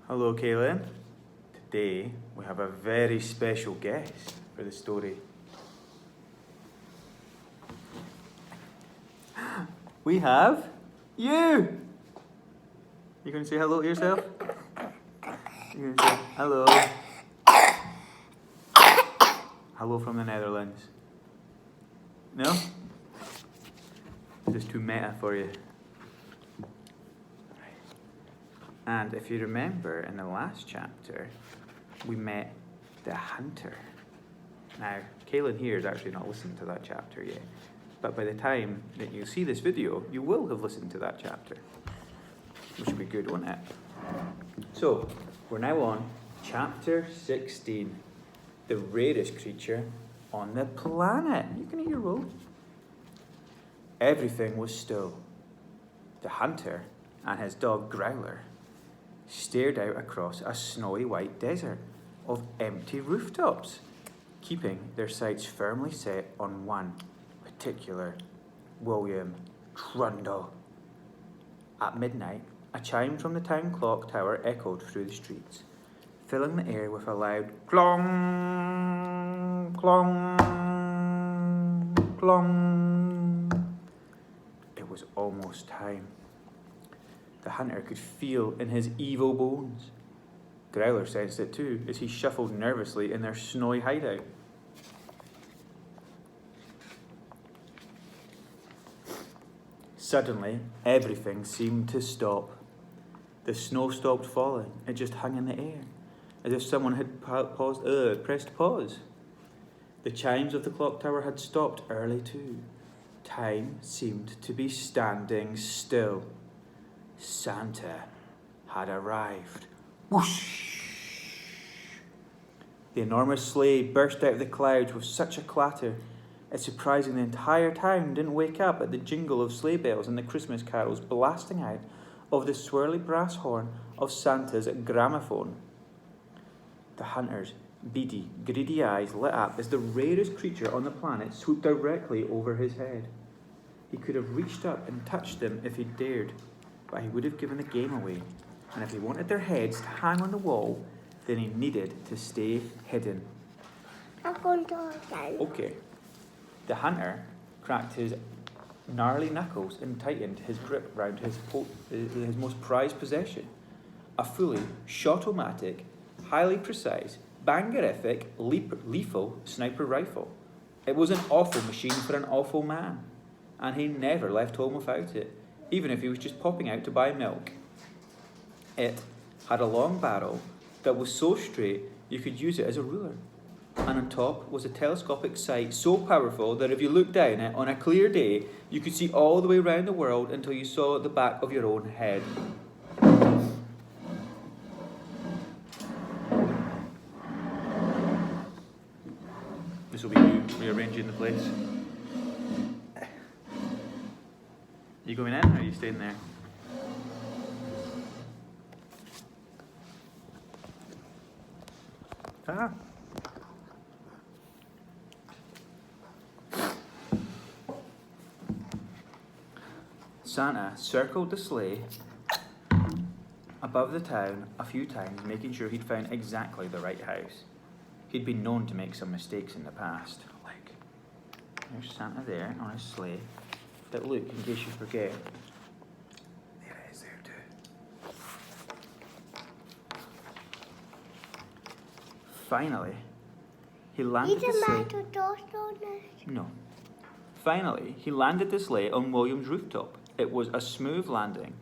Hello, Kaylin. Today we have a very special guest for the story. We have you! You gonna say hello to yourself? You're gonna say hello. Hello from the Netherlands. No? This is too meta for you. And if you remember in the last chapter, we met the hunter. Now, Kaylin here has actually not listened to that chapter yet, but by the time that you see this video, you will have listened to that chapter, which will be good, won't it? So, we're now on chapter 16, the rarest creature on the planet. You can eat your roll. Everything was still. The hunter and his dog Growler stared out across a snowy white desert of empty rooftops, keeping their sights firmly set on one particular William Trundle. At midnight, a chime from the town clock tower echoed through the streets, filling the air with a loud clong, clong, clong. It was almost time. The hunter could feel in his evil bones. Growler sensed it too, as he shuffled nervously in their snowy hideout. Suddenly, everything seemed to stop. The snow stopped falling. It just hung in the air, as if someone had pressed pause. The chimes of the clock tower had stopped early too. Time seemed to be standing still. Santa had arrived. Whoosh! The enormous sleigh burst out of the clouds with such a clatter, it's surprising the entire town didn't wake up at the jingle of sleigh bells and the Christmas carols blasting out of the swirly brass horn of Santa's gramophone. The hunter's beady, greedy eyes lit up as the rarest creature on the planet swooped directly over his head. He could have reached up and touched them if he dared, but he would have given the game away, and if he wanted their heads to hang on the wall, then he needed to stay hidden. I'm going to again. Okay. The hunter cracked his gnarly knuckles and tightened his grip round his most prized possession, a fully shot-o-matic, highly precise, bangerific, lethal sniper rifle. It was an awful machine for an awful man, and he never left home without it, even if he was just popping out to buy milk. It had a long barrel that was so straight you could use it as a ruler, and on top was a telescopic sight so powerful that if you looked down it on a clear day, you could see all the way around the world until you saw the back of your own head. This will be you rearranging the place. You going in or are you staying there? Ah. Santa circled the sleigh above the town a few times, making sure he'd found exactly the right house. He'd been known to make some mistakes in the past. Like, there's Santa there on his sleigh. But look, in case you forget, there it is there too. Finally, he landed the sleigh. No. Finally, he landed the sleigh on William's rooftop. It was a smooth landing,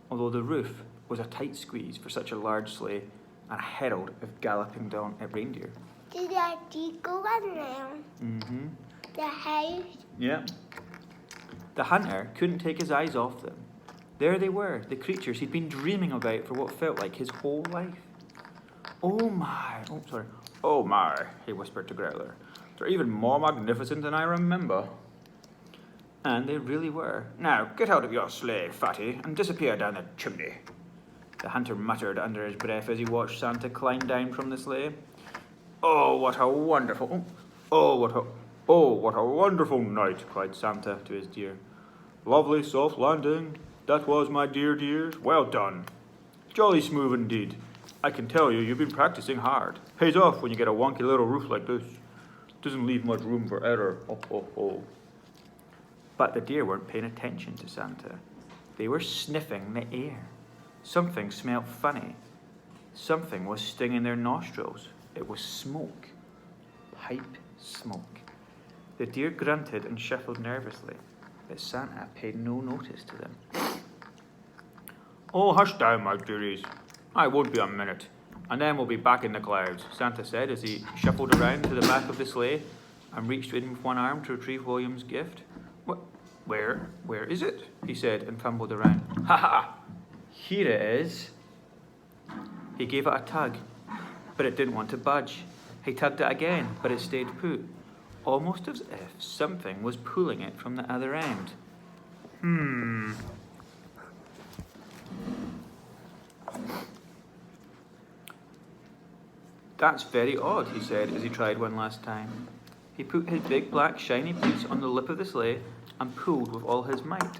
although the roof was a tight squeeze for such a large sleigh and a herald of galloping down at reindeer. Did that go in there? Mm-hmm. The house? Yeah. The hunter couldn't take his eyes off them. There they were, the creatures he'd been dreaming about for what felt like his whole life. Oh my, he whispered to Growler. They're even more magnificent than I remember. And they really were. Now, get out of your sleigh, fatty, and disappear down the chimney. The hunter muttered under his breath as he watched Santa climb down from the sleigh. Oh, what a wonderful night, cried Santa to his dear. Lovely soft landing. That was, my dear dears. Well done. Jolly smooth indeed. I can tell you've been practicing hard. Pays off when you get a wonky little roof like this. Doesn't leave much room for error. Oh, oh, oh. But the deer weren't paying attention to Santa. They were sniffing the air. Something smelled funny. Something was stinging their nostrils. It was smoke. Pipe smoke. The deer grunted and shuffled nervously, but Santa paid no notice to them. Oh, hush down, my dearies. I won't be a minute, and then we'll be back in the clouds, Santa said as he shuffled around to the back of the sleigh and reached in with one arm to retrieve William's gift. Where is it? He said and fumbled around. Ha ha! Here it is. He gave it a tug, but it didn't want to budge. He tugged it again, but it stayed put, almost as if something was pulling it from the other end. That's very odd, he said as he tried one last time. He put his big black shiny piece on the lip of the sleigh and pulled with all his might.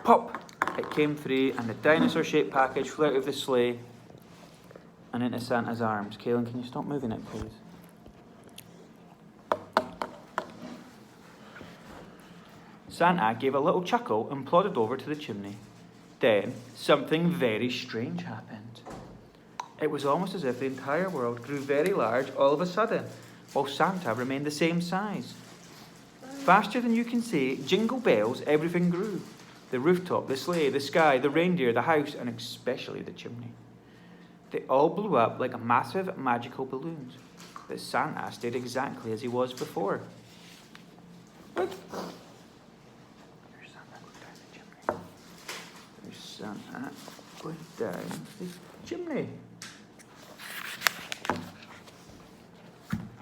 Pop! It came free and the dinosaur-shaped package flew out of the sleigh and into Santa's arms. Kaelin, can you stop moving it, please? Santa gave a little chuckle and plodded over to the chimney. Then something very strange happened. It was almost as if the entire world grew very large all of a sudden, while Santa remained the same size. Faster than you can say, jingle bells, everything grew. The rooftop, the sleigh, the sky, the reindeer, the house, and especially the chimney. They all blew up like massive magical balloons, but Santa stayed exactly as he was before. There's Santa going down the chimney.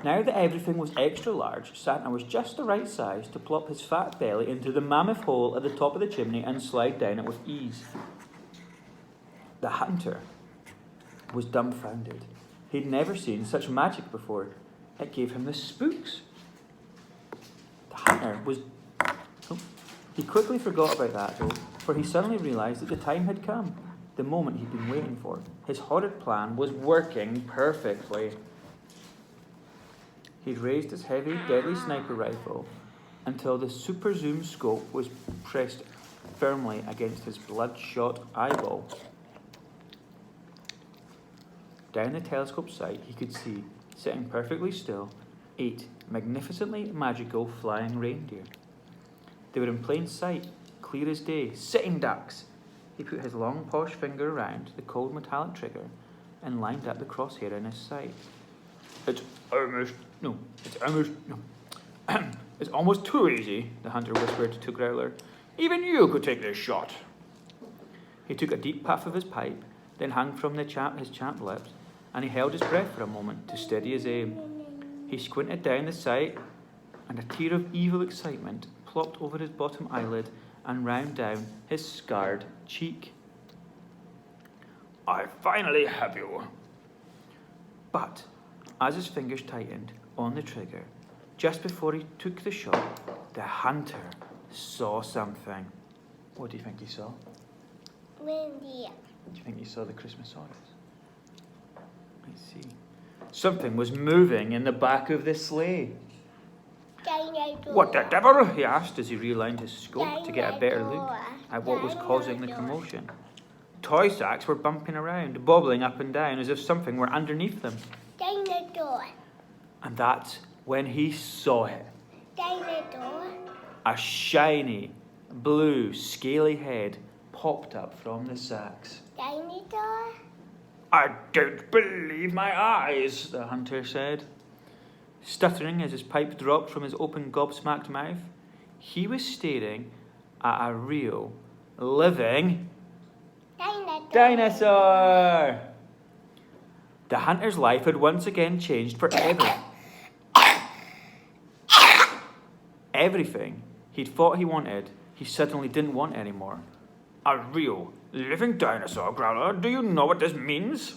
Now that everything was extra large, Santa was just the right size to plop his fat belly into the mammoth hole at the top of the chimney and slide down it with ease. The hunter was dumbfounded. He'd never seen such magic before. It gave him the spooks. The hunter was... He quickly forgot about that, though, for he suddenly realised that the time had come, the moment he'd been waiting for. His horrid plan was working perfectly. He'd raised his heavy, deadly sniper rifle until the super zoom scope was pressed firmly against his bloodshot eyeball. Down the telescope sight, he could see, sitting perfectly still, 8 magnificently magical flying reindeer. They were in plain sight, clear as day, sitting ducks. He put his long, posh finger around the cold metallic trigger and lined up the crosshair in his sight. It's almost too easy, the hunter whispered to Growler. Even you could take this shot. He took a deep puff of his pipe, then hung from his chapped lips, and he held his breath for a moment to steady his aim. He squinted down the sight, and a tear of evil excitement plopped over his bottom eyelid and ran down his scarred cheek. I finally have you. But as his fingers tightened on the trigger, just before he took the shot, the hunter saw something. What do you think he saw? Reindeer. Do you think he saw the Christmasaurus? I see. Something was moving in the back of the sleigh. Dinosaur. What the devil? He asked as he realigned his scope to get a better look at what was causing the commotion. Toy sacks were bumping around, bobbling up and down as if something were underneath them. Dinosaur. And that's when he saw it. Dinosaur. A shiny, blue, scaly head popped up from the sacks. Dinosaur. I don't believe my eyes, the hunter said. Stuttering as his pipe dropped from his open, gobsmacked mouth, he was staring at a real, living dinosaur. The hunter's life had once again changed forever. Everything he'd thought he wanted, he suddenly didn't want anymore. A real, living dinosaur, Growler. Do you know what this means?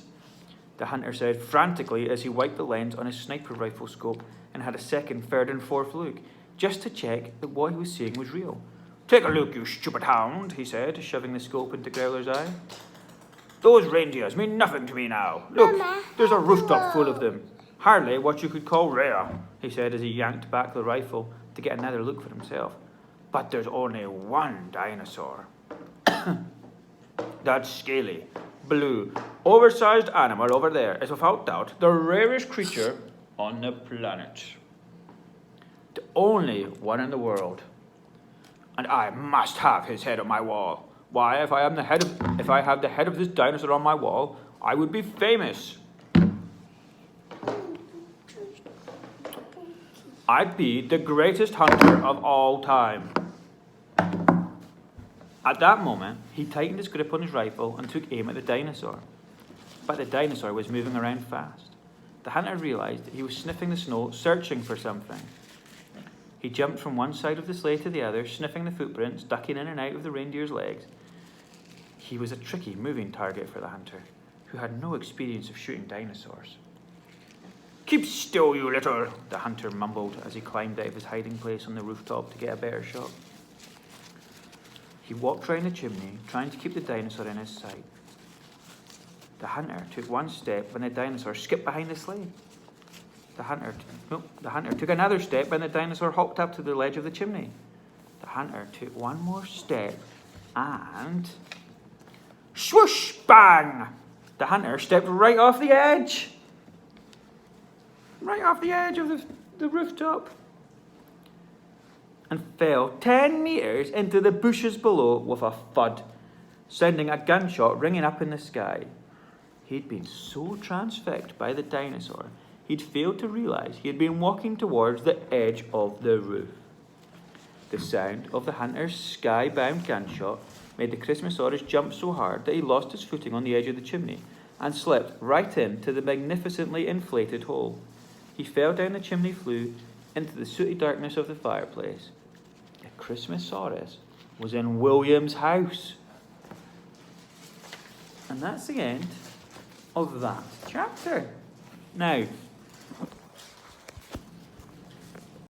The hunter said frantically as he wiped the lens on his sniper rifle scope and had a second, third and fourth look, just to check that what he was seeing was real. Take a look, you stupid hound, he said, shoving the scope into Growler's eye. Those reindeers mean nothing to me now. Look, Mama, there's a rooftop full hello. of them. Hardly what you could call rare, he said as he yanked back the rifle to get another look for himself. But there's only one dinosaur. That scaly, blue, oversized animal over there is without doubt the rarest creature on the planet. The only one in the world. And I must have his head on my wall. Why, if I have the head of this dinosaur on my wall, I would be famous. I'd be the greatest hunter of all time. At that moment, he tightened his grip on his rifle and took aim at the dinosaur. But the dinosaur was moving around fast. The hunter realized that he was sniffing the snow, searching for something. He jumped from one side of the sleigh to the other, sniffing the footprints, ducking in and out of the reindeer's legs. He was a tricky, moving target for the hunter, who had no experience of shooting dinosaurs. Keep still, you little, the hunter mumbled as he climbed out of his hiding place on the rooftop to get a better shot. He walked round the chimney, trying to keep the dinosaur in his sight. The hunter took one step when the dinosaur skipped behind the sleigh. The hunter took another step when the dinosaur hopped up to the ledge of the chimney. The hunter took one more step and... swoosh! Bang! The hunter stepped right off the edge. Right off the edge of the rooftop. And fell 10 metres into the bushes below with a thud, sending a gunshot ringing up in the sky. He'd been so transfixed by the dinosaur, he'd failed to realise he had been walking towards the edge of the roof. The sound of the hunter's sky-bound gunshot made the Christmasaurus jump so hard that he lost his footing on the edge of the chimney and slipped right into the magnificently inflated hole. He fell down the chimney flue into the sooty darkness of the fireplace. The Christmasaurus was in William's house. And that's the end of that chapter. Now,